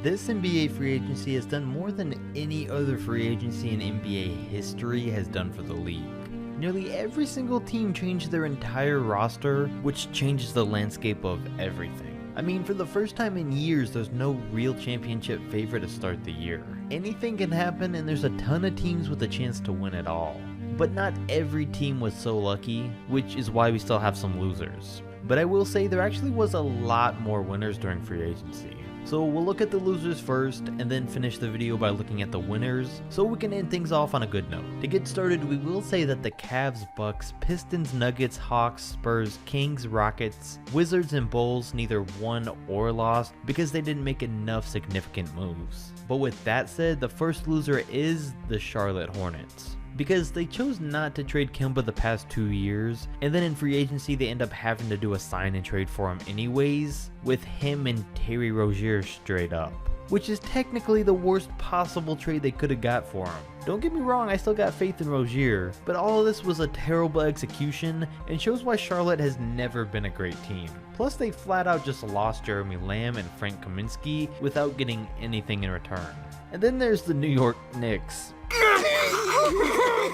This NBA free agency has done more than any other free agency in NBA history has done for the league. Nearly every single team changed their entire roster, which changes the landscape of everything. I mean, for the first time in years, there's no real championship favorite to start the year. Anything can happen, and there's a ton of teams with a chance to win it all. But not every team was so lucky, which is why we still have some losers. But I will say there actually was a lot more winners during free agency. So we'll look at the losers first, and then finish the video by looking at the winners, so we can end things off on a good note. To get started, we will say that the Cavs, Bucks, Pistons, Nuggets, Hawks, Spurs, Kings, Rockets, Wizards, and Bulls neither won or lost because they didn't make enough significant moves. But with that said, the first loser is the Charlotte Hornets, because they chose not to trade Kemba the past 2 years, and then in free agency they end up having to do a sign and trade for him anyways, with him and Terry Rozier straight up, which is technically the worst possible trade they could have got for him. Don't get me wrong, I still got faith in Rozier, but all of this was a terrible execution and shows why Charlotte has never been a great team. Plus they flat out just lost Jeremy Lamb and Frank Kaminsky without getting anything in return. And then there's the New York Knicks,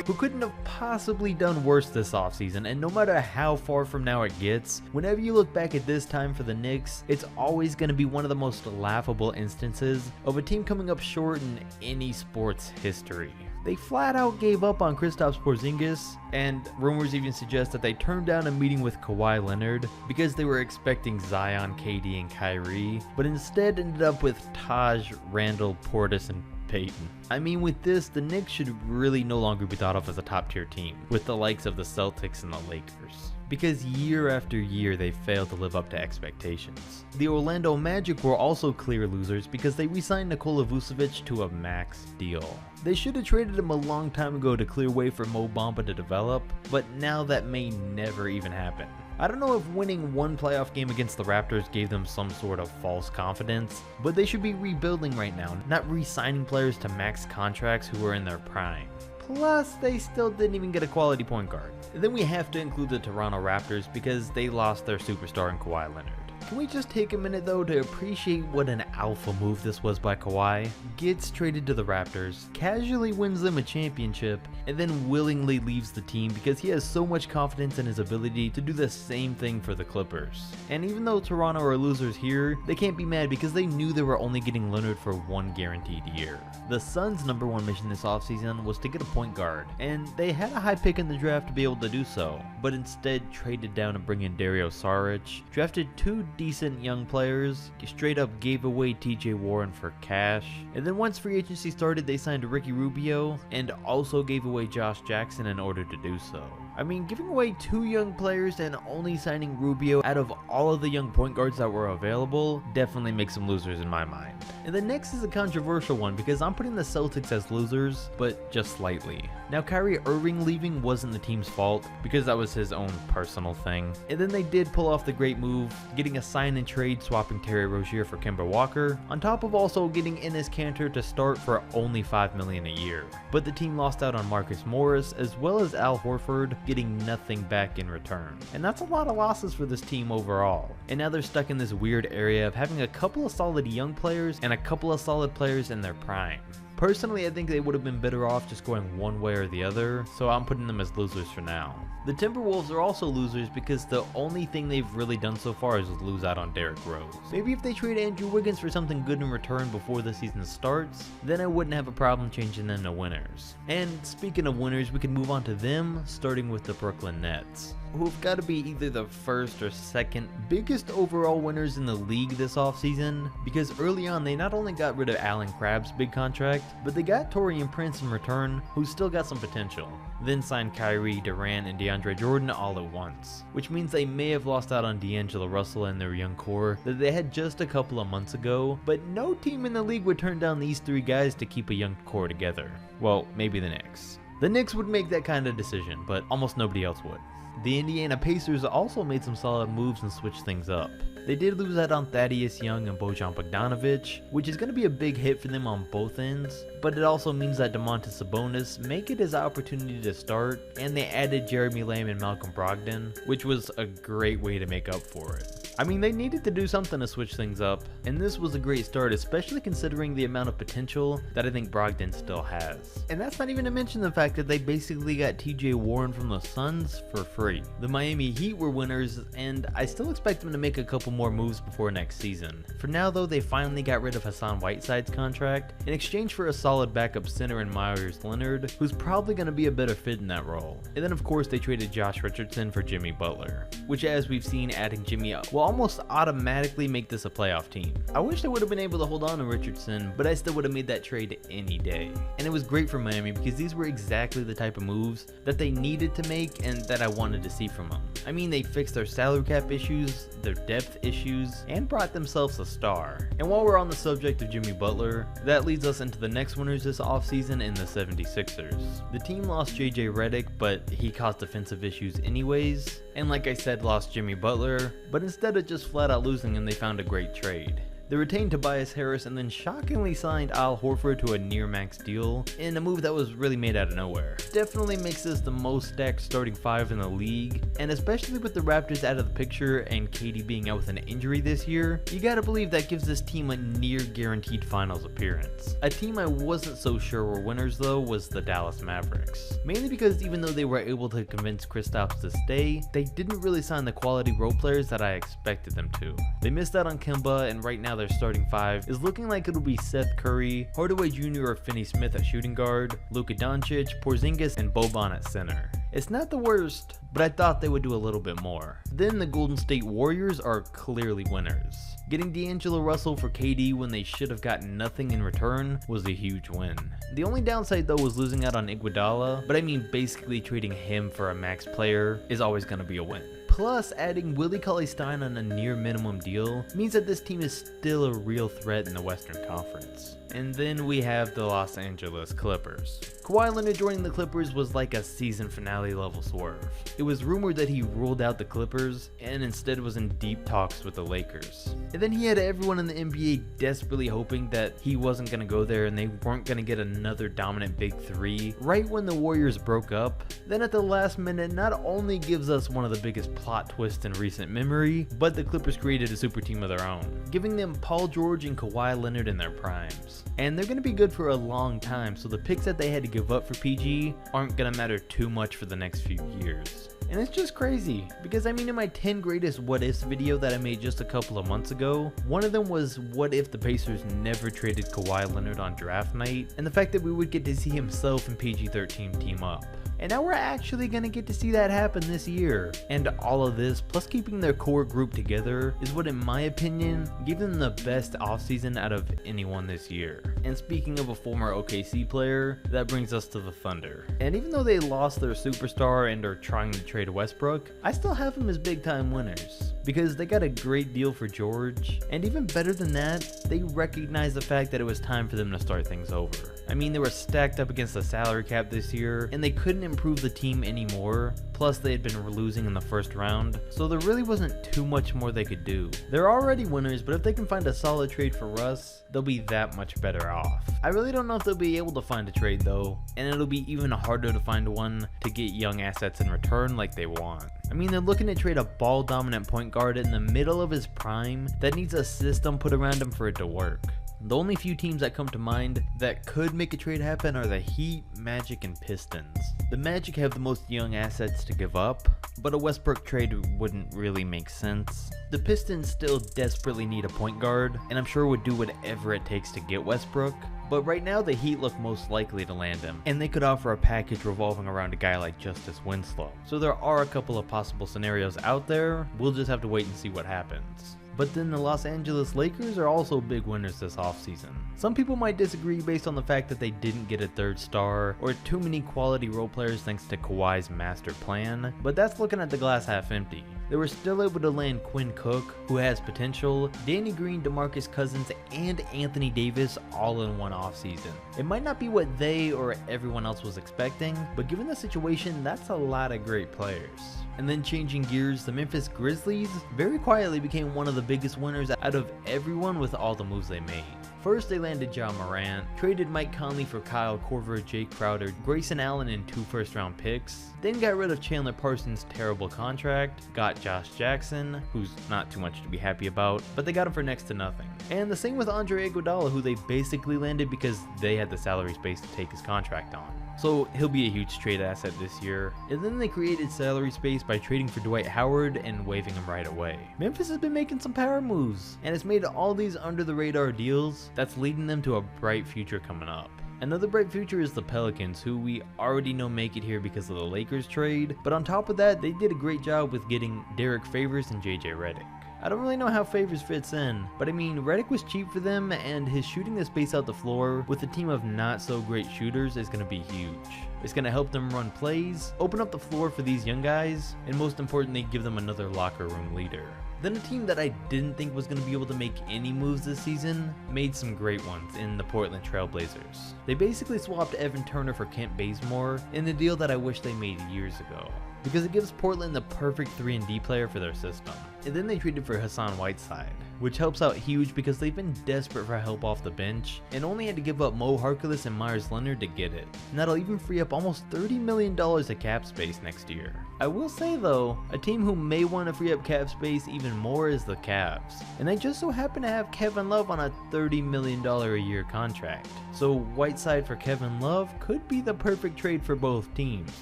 who couldn't have possibly done worse this offseason, and no matter how far from now it gets, whenever you look back at this time for the Knicks, it's always going to be one of the most laughable instances of a team coming up short in any sports history. They flat out gave up on Kristaps Porzingis, and rumors even suggest that they turned down a meeting with Kawhi Leonard because they were expecting Zion, KD, and Kyrie, but instead ended up with Taj, Randall, Portis, and Payton. I mean, with this, the Knicks should really no longer be thought of as a top tier team, with the likes of the Celtics and the Lakers, because year after year they failed to live up to expectations. The Orlando Magic were also clear losers because they re-signed Nikola Vucevic to a max deal. They should have traded him a long time ago to clear way for Mo Bamba to develop, but now that may never even happen. I don't know if winning one playoff game against the Raptors gave them some sort of false confidence, but they should be rebuilding right now, not re-signing players to max contracts who are in their prime. Plus, they still didn't even get a quality point guard. And then we have to include the Toronto Raptors because they lost their superstar in Kawhi Leonard. Can we just take a minute though to appreciate what an alpha move this was by Kawhi? Gets traded to the Raptors, casually wins them a championship, and then willingly leaves the team because he has so much confidence in his ability to do the same thing for the Clippers. And even though Toronto are losers here, they can't be mad because they knew they were only getting Leonard for one guaranteed year. The Suns' #1 mission this offseason was to get a point guard, and they had a high pick in the draft to be able to do so, but instead traded down to bring in Dario Saric, drafted 2 decent young players, straight up gave away TJ Warren for cash, and then once free agency started they signed Ricky Rubio and also gave away Josh Jackson in order to do so. I mean, giving away 2 young players and only signing Rubio out of all of the young point guards that were available definitely makes them losers in my mind. And the next is a controversial one because I'm putting the Celtics as losers, but just slightly. Now, Kyrie Irving leaving wasn't the team's fault because that was his own personal thing. And then they did pull off the great move, getting a sign and trade swapping Terry Rozier for Kemba Walker, on top of also getting Enes Kanter to start for only $5 million a year. But the team lost out on Marcus Morris as well as Al Horford, getting nothing back in return. And that's a lot of losses for this team overall. And now they're stuck in this weird area of having a couple of solid young players and a couple of solid players in their prime. Personally, I think they would have been better off just going one way or the other, so I'm putting them as losers for now. The Timberwolves are also losers because the only thing they've really done so far is lose out on Derrick Rose. Maybe if they trade Andrew Wiggins for something good in return before the season starts, then I wouldn't have a problem changing them to winners. And speaking of winners, we can move on to them, starting with the Brooklyn Nets, who've got to be either the first or second biggest overall winners in the league this offseason, because early on they not only got rid of Allen Crabbe's big contract, but they got Taurean Prince in return, who's still got some potential, then signed Kyrie, Durant, and DeAndre Jordan all at once, which means they may have lost out on D'Angelo Russell and their young core that they had just a couple of months ago, but no team in the league would turn down these 3 guys to keep a young core together. Well, maybe the Knicks. The Knicks would make that kind of decision, but almost nobody else would. The Indiana Pacers also made some solid moves and switched things up. They did lose out on Thaddeus Young and Bojan Bogdanovic, which is going to be a big hit for them on both ends, but it also means that Domantas Sabonis may get his opportunity to start, and they added Jeremy Lamb and Malcolm Brogdon, which was a great way to make up for it. I mean, they needed to do something to switch things up, and this was a great start, especially considering the amount of potential that I think Brogdon still has. And that's not even to mention the fact that they basically got TJ Warren from the Suns for free. The Miami Heat were winners, and I still expect them to make a couple more moves before next season. For now though, they finally got rid of Hassan Whiteside's contract in exchange for a solid backup center in Myers Leonard, who's probably going to be a better fit in that role. And then of course they traded Josh Richardson for Jimmy Butler, which, as we've seen, adding Jimmy will almost automatically make this a playoff team. I wish they would have been able to hold on to Richardson, but I still would have made that trade any day. And it was great for Miami because these were exactly the type of moves that they needed to make and that I wanted to see from them. I mean, they fixed their salary cap issues, their depth issues, and brought themselves a star. And while we're on the subject of Jimmy Butler, that leads us into the next winners this offseason in the 76ers. The team lost JJ Redick, but he caused defensive issues anyways, and like I said, lost Jimmy Butler, but instead of just flat out losing him, they found a great trade. They retained Tobias Harris and then shockingly signed Al Horford to a near max deal in a move that was really made out of nowhere. Definitely makes this the most stacked starting five in the league, and especially with the Raptors out of the picture and KD being out with an injury this year, you gotta believe that gives this team a near guaranteed finals appearance. A team I wasn't so sure were winners though was the Dallas Mavericks, mainly because even though they were able to convince Kristaps to stay, they didn't really sign the quality role players that I expected them to. They missed out on Kemba, and right now their starting five is looking like it'll be Seth Curry, Hardaway Jr. or Finney Smith at shooting guard, Luka Doncic, Porzingis, and Boban at center. It's not the worst, but I thought they would do a little bit more. Then the Golden State Warriors are clearly winners. Getting D'Angelo Russell for KD when they should have gotten nothing in return was a huge win. The only downside though was losing out on Iguodala, but I mean basically trading him for a max player is always going to be a win. Plus, adding Willie Cauley-Stein on a near minimum deal means that this team is still a real threat in the Western Conference. And then we have the Los Angeles Clippers. Kawhi Leonard joining the Clippers was like a season finale level swerve. It was rumored that he ruled out the Clippers and instead was in deep talks with the Lakers. And then he had everyone in the NBA desperately hoping that he wasn't going to go there and they weren't going to get another dominant big three right when the Warriors broke up. Then at the last minute, not only gives us one of the biggest plot twists in recent memory, but the Clippers created a super team of their own, giving them Paul George and Kawhi Leonard in their primes. And they're going to be good for a long time, so the picks that they had to give up for PG aren't going to matter too much for the next few years. And it's just crazy, because I mean in my 10 greatest what ifs video that I made just a couple of months ago, one of them was what if the Pacers never traded Kawhi Leonard on draft night, and the fact that we would get to see himself and PG-13 team up. And now we're actually going to get to see that happen this year. And all of this, plus keeping their core group together, is what in my opinion, gave them the best offseason out of anyone this year. And speaking of a former OKC player, that brings us to the Thunder. And even though they lost their superstar and are trying to trade Westbrook, I still have them as big time winners. Because they got a great deal for George, and even better than that, they recognized the fact that it was time for them to start things over. I mean, they were stacked up against the salary cap this year, and they couldn't improve the team anymore, plus they had been losing in the first round, so there really wasn't too much more they could do. They're already winners, but if they can find a solid trade for Russ, they'll be that much better off. I really don't know if they'll be able to find a trade though, and it'll be even harder to find one to get young assets in return like they want. I mean, they're looking to trade a ball dominant point guard in the middle of his prime that needs a system put around him for it to work. The only few teams that come to mind that could make a trade happen are the Heat, Magic, and Pistons. The Magic have the most young assets to give up, but a Westbrook trade wouldn't really make sense. The Pistons still desperately need a point guard, and I'm sure would do whatever it takes to get Westbrook. But right now the Heat look most likely to land him, and they could offer a package revolving around a guy like Justice Winslow. So there are a couple of possible scenarios out there, we'll just have to wait and see what happens. But then the Los Angeles Lakers are also big winners this offseason. Some people might disagree based on the fact that they didn't get a third star or too many quality role players thanks to Kawhi's master plan, but that's looking at the glass half empty. They were still able to land Quinn Cook, who has potential, Danny Green, DeMarcus Cousins, and Anthony Davis all in one offseason. It might not be what they or everyone else was expecting, but given the situation, that's a lot of great players. And then changing gears, the Memphis Grizzlies very quietly became one of the biggest winners out of everyone with all the moves they made. First, they landed Ja Morant, traded Mike Conley for Kyle Korver, Jake Crowder, Grayson Allen, and 2 first-round picks, then got rid of Chandler Parsons' terrible contract, got Josh Jackson, who's not too much to be happy about, but they got him for next to nothing. And the same with Andre Iguodala, who they basically landed because they had the salary space to take his contract on. So he'll be a huge trade asset this year. And then they created salary space by trading for Dwight Howard and waiving him right away. Memphis has been making some power moves, and it's made all these under the radar deals that's leading them to a bright future coming up. Another bright future is the Pelicans, who we already know make it here because of the Lakers trade, but on top of that, they did a great job with getting Derek Favors and JJ Redick. I don't really know how Favors fits in, but I mean, Redick was cheap for them, and his shooting the space out the floor with a team of not so great shooters is going to be huge. It's going to help them run plays, open up the floor for these young guys, and most importantly, give them another locker room leader. Then a team that I didn't think was going to be able to make any moves this season made some great ones in the Portland Trailblazers. They basically swapped Evan Turner for Kent Bazemore in the deal that I wish they made years ago, because it gives Portland the perfect 3-and-D player for their system. And then they traded for Hassan Whiteside, which helps out huge because they've been desperate for help off the bench and only had to give up Mo Harkless and Myers Leonard to get it. And that'll even free up almost $30 million of cap space next year. I will say though, a team who may want to free up cap space even more is the Cavs. And they just so happen to have Kevin Love on a $30 million a year contract. So Whiteside for Kevin Love could be the perfect trade for both teams.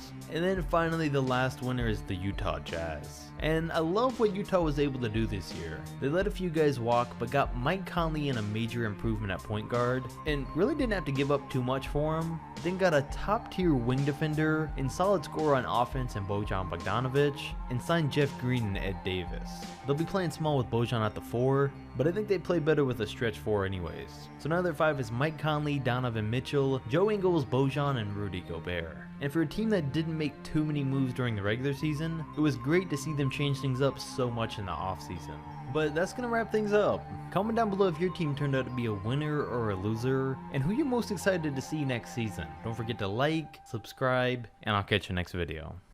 And then finally, the last winner is the Utah Jazz. And I love what Utah was able to do this year. They let a few guys walk, but got Mike Conley in a major improvement at point guard, and really didn't have to give up too much for him. Then got a top tier wing defender and solid scorer on offense in Bojan Bogdanovic, and signed Jeff Green and Ed Davis. They'll be playing small with Bojan at the 4, but I think they play better with a stretch 4 anyways. So now their 5 is Mike Conley, Donovan Mitchell, Joe Ingles, Bojan, and Rudy Gobert. And for a team that didn't make too many moves during the regular season, it was great to see them change things up so much in the offseason. But that's going to wrap things up. Comment down below if your team turned out to be a winner or a loser, and who you're most excited to see next season. Don't forget to like, subscribe, and I'll catch you next video.